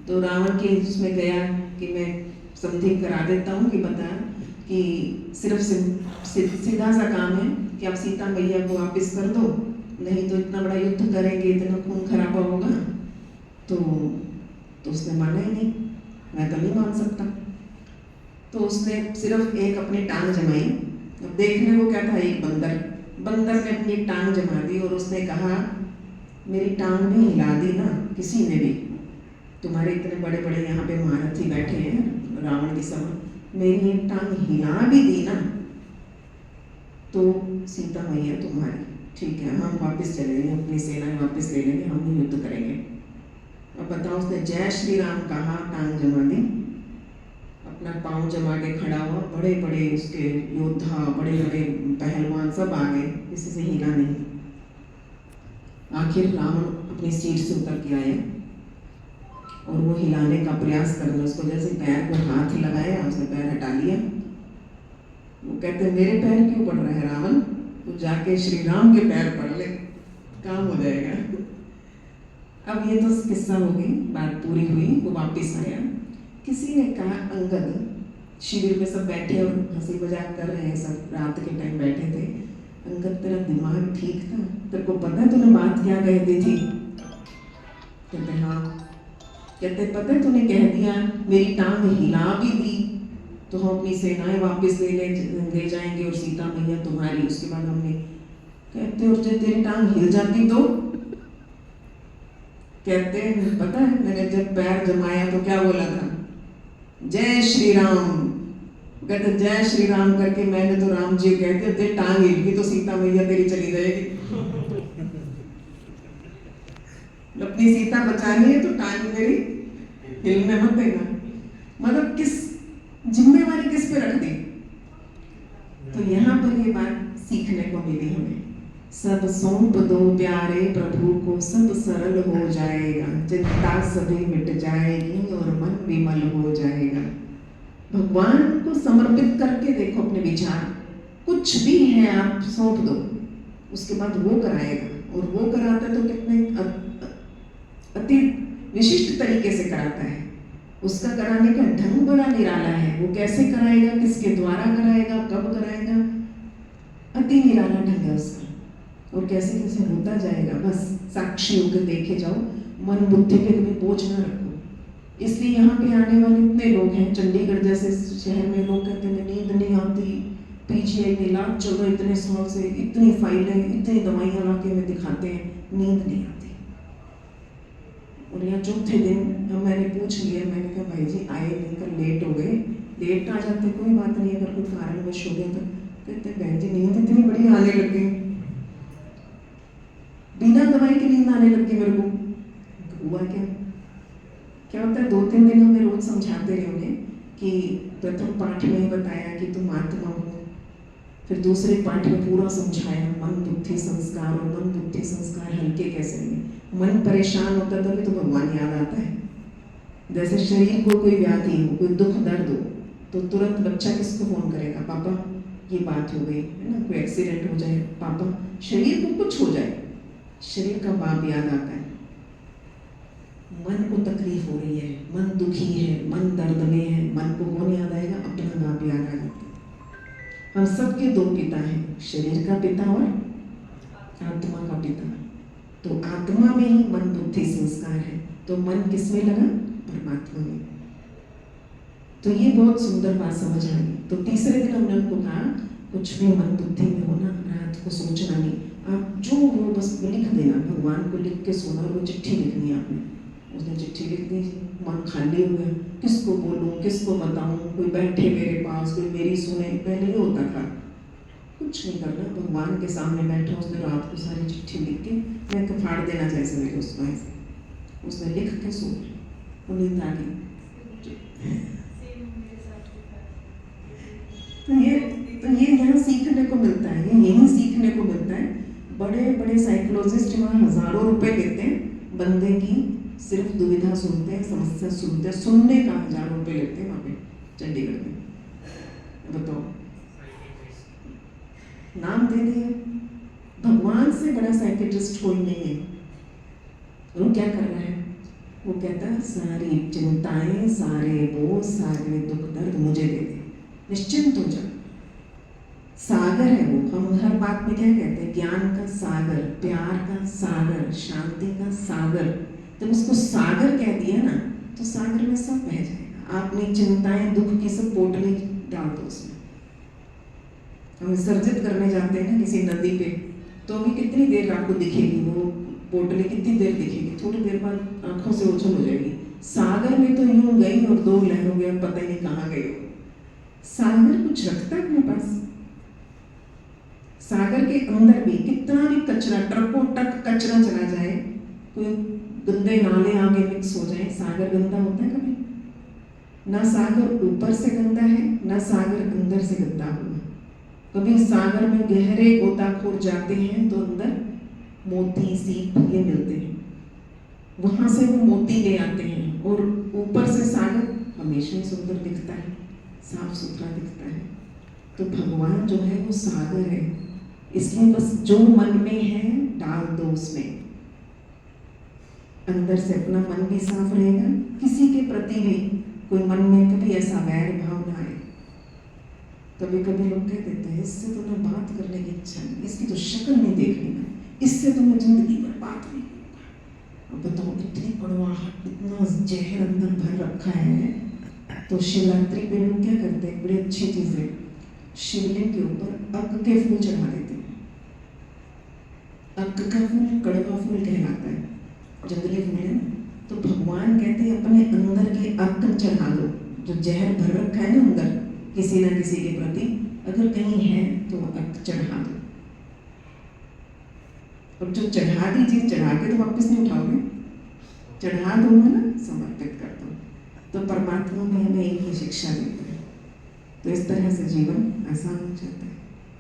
तो रावण के उसमें गया कि मैं समझी करा देता हूँ कि बता कि सिर्फ सीधा सा काम है कि आप सीता मैया को वापस कर दो, नहीं तो इतना बड़ा युद्ध करेंगे, इतना खून खराबा होगा। तो उसने माना ही नहीं, मैं तो नहीं मान सकता। तो उसने सिर्फ एक अपनी टांग जमाई। अब देखने को क्या था, एक बंदर ने अपनी टांग जमा दी और उसने कहा मेरी टांग भी हिला दी ना किसी ने भी, तुम्हारे इतने बड़े बड़े यहाँ पे महारथी बैठे हैं रावण की सभा, मेरी एक टांग हिला भी दी ना तो सीता मैया तुम्हारी, ठीक है हम वापस चले जाएंगे, अपनी सेनाएं वापस ले लेंगे, हम नहीं युद्ध करेंगे। अब बताओ, उसने जय श्री राम कहा, टांग जमा दी, अपना पाँव जमा के खड़ा हुआ, बड़े बड़े उसके योद्धा, बड़े बड़े पहलवान सब आ गए, किसी से हिला नहीं। आखिर रावण अपनी सीट से उतर के आया और वो हिलाने का प्रयास करने, उसको जैसे पैर को हाथ लगाया, उसने पैर हटा लिया। वो कहते मेरे पैर क्यों पड़ रहा है रावण, तो जाके श्री राम के पैर पड़ ले, काम हो जाएगा। अब ये तो किस्सा हो गई, बात पूरी हुई, वो वापस आया। किसी ने कहा अंगद, शिविर में सब बैठे और हंसी मजाक कर रहे हैं, सब रात के टाइम बैठे थे, अंगद तेरा दिमाग ठीक था, तेरे को पता है तूने बात क्या कह दी थी? कहते हाँ। कहते पता है तूने कह दिया मेरी टांग हिला भी दी तो हम अपनी सेनाएं वापस ले जाएंगे और सीता मैया तुम्हारी। उसके बाद हमने, कहते और जब तेरी टांग हिल जाती तो? कहते पता है मैंने जब पैर जमाया तो क्या बोला था, जय श्री राम। कहते जय श्री राम करके मैंने तो राम जी कहते तेरी टांग हिल गई तो सीता मैया तेरी चली जाएगी। अपनी सीता बचानी है तो टांग मेरी हिलने मत देना। मतलब किस जिम्मेवारी किस पे रख दी। तो यहाँ पर ये बात सीखने को मिली हमें, सब सौंप दो प्यारे प्रभु को, सब सरल हो जाएगा, चिंता सभी मिट जाएगी और मन विमल हो जाएगा। भगवान को समर्पित करके देखो अपने विचार, कुछ भी है आप सौंप दो, उसके बाद वो कराएगा। और वो कराता है तो कितने अति विशिष्ट तरीके से कराता है। उसका कराने का ढंग बड़ा निराला है, वो कैसे कराएगा, किसके द्वारा कराएगा, कब कराएगा, अति निराला ढंग है उसका। और कैसे कैसे होता जाएगा, बस साक्षी होकर देखे जाओ, मन बुद्धि पे कभी बोझ ना रखो। इसलिए यहाँ पे आने वाले इतने लोग हैं, चंडीगढ़ जैसे शहर में लोग कहते हैं नींद नहीं आती, पीछे इलाज चल रहा, इतने साल से इतनी फाइलें, इतनी दवाइयाँ ला के में दिखाते हैं, नींद नहीं आती। और यहाँ चौथे दिन मैंने पूछ लिया, मैंने कहा भाई जी आए नहीं, कल लेट हो गए, लेट आ जाते कोई बात नहीं, अगर कोई कारणवश हो गया तो। कहते बहन जी नींद इतनी बड़ी आने लग गई, बिना दवाई की नींद आने लग गई मेरे को। हुआ क्या होता है, 2-3 दिन हमें रोज समझाते रहे उन्हें कि प्रथम पाठ में बताया कि तुम आत्मा हो, फिर दूसरे पाठ में पूरा समझाया मन बुद्धि संस्कार, और मन बुद्धि संस्कार हल्के कैसे नहीं। मन परेशान होता है तभी तो भगवान याद आता है। जैसे शरीर को कोई व्याधि हो, कोई दुख दर्द हो, तो तुरंत बच्चा किसको फोन करेगा, पापा ये बात हो गई है ना, कोई एक्सीडेंट हो जाए, पापा, शरीर को कुछ हो जाए, शरीर का बाप याद आता है। मन को तकलीफ हो रही है, मन दुखी है, मन दर्द में है, मन को कौन याद आएगा, अपना बाप याद आ जाता है। हम सबके 2 पिता हैं, शरीर का पिता और आत्मा का पिता। तो आत्मा में ही मन बुद्धि संस्कार है, तो मन किसमें लगा, परमात्मा में। तो ये बहुत सुंदर बात समझ आई। तो तीसरे दिन हमने उनको कहा कुछ भी मन बुद्धि में होना, रात को सोचना नहीं, आप जो हो बस लिख देना, भगवान को लिख के सोना, वो चिट्ठी लिखनी आपने। उसने चिट्ठी लिख दी, मन खाली हो गया, किसको बोलूं, किसको बताऊं, कोई बैठे मेरे पास, कोई मेरी सुने। पहले ये होता था, कुछ नहीं करना, भगवान के सामने बैठा, उसने रात को सारी चिट्ठी लिख के मैं तो फाड़ देना जैसे मेरे उसको ऐसे, उसने लिख के सो गया, नींद आ गई। तो ये यहाँ सीखने को मिलता है, ये यही सीखने को मिलता है। बड़े बड़े साइकोलॉजिस्ट वहाँ हजारों रुपए लेते हैं, बंदे की सिर्फ दुविधा सुनते हैं, समस्या सुनते हैं, सुनने का 1000 रुपए लेते हैं वहाँ पे चंडीगढ़ में। बताओ, नाम दे दिए, भगवान से बड़ा साइकेट्रिस्ट कोई नहीं है। वो क्या कर रहा है, वो कहता है सारी चिंताएं, सारे बोझ, सारे दुख दर्द मुझे दे दे, निश्चिंत हो जा। सागर है वो। हम हर बात में क्या कहते हैं? ज्ञान का सागर, प्यार का सागर, शांति का सागर। जब उसको सागर कह दिया ना तो सागर में सब बह जाएगा। आपने चिंताएं, दुख की सब पोटली डाल दो उसमें। हम विसर्जित करने जाते हैं ना किसी नदी पे, तो अभी कितनी देर आपको दिखेगी वो पोटली, कितनी देर दिखेगी? थोड़ी देर बाद आंखों से ओझल हो जाएगी। सागर में तो यूं गई और 2 लहर हो गया, पता ही नहीं कहाँ गई हो। सागर कुछ रखता है अपने पास। सागर के अंदर भी कितना भी कचरा, ट्रकों टक कचरा चला जाए, कोई गंदे नाले आगे मिक्स हो जाए, सागर गंदा होता है कभी? ना सागर ऊपर से गंदा है, ना सागर अंदर से गंदा हुआ। कभी सागर में गहरे गोताखोर जाते हैं तो अंदर मोती, सीप ये मिलते हैं, वहां से वो मोती ले आते हैं। और ऊपर से सागर हमेशा ही सुंदर दिखता है, साफ सुथरा दिखता है। तो भगवान जो है वो सागर है। इसलिए बस जो मन में है डाल दो उसमें। अंदर से अपना मन भी साफ रहेगा, किसी के प्रति भी कोई मन में कभी ऐसा वैर भाव ना आए। कभी कभी लोग कह देते हैं इससे तो मैं बात करने की इच्छा नहीं, इसकी तो शक्ल नहीं देखनी है, इससे तो मैं जिंदगी भर बात नहीं करूँगा। अब बताओ इतनी कड़वाहट, इतना जहर अंदर भर रखा है। तो शिवरात्रि पे लोग क्या करते हैं? बड़ी अच्छी चीज है, शिवलिंग के ऊपर अक के फूल चढ़ा देते हैं। अक का फूल कड़वा फूल कहलाता है, जंगली फूल है। तो भगवान कहते हैं अपने अंदर के अक चढ़ा दो, जो जहर भर रखा है ना अंदर किसी ना किसी के प्रति, अगर कहीं है तो अक चढ़ा दो। और जो चढ़ा दी चीज चढ़ा के तो वापस नहीं उठाओगे, चढ़ा दो है ना, समर्पित कर दो। तो परमात्मा में हमें एक ही शिक्षा देते हैं। तो इस तरह से जीवन आसान हो जाता है।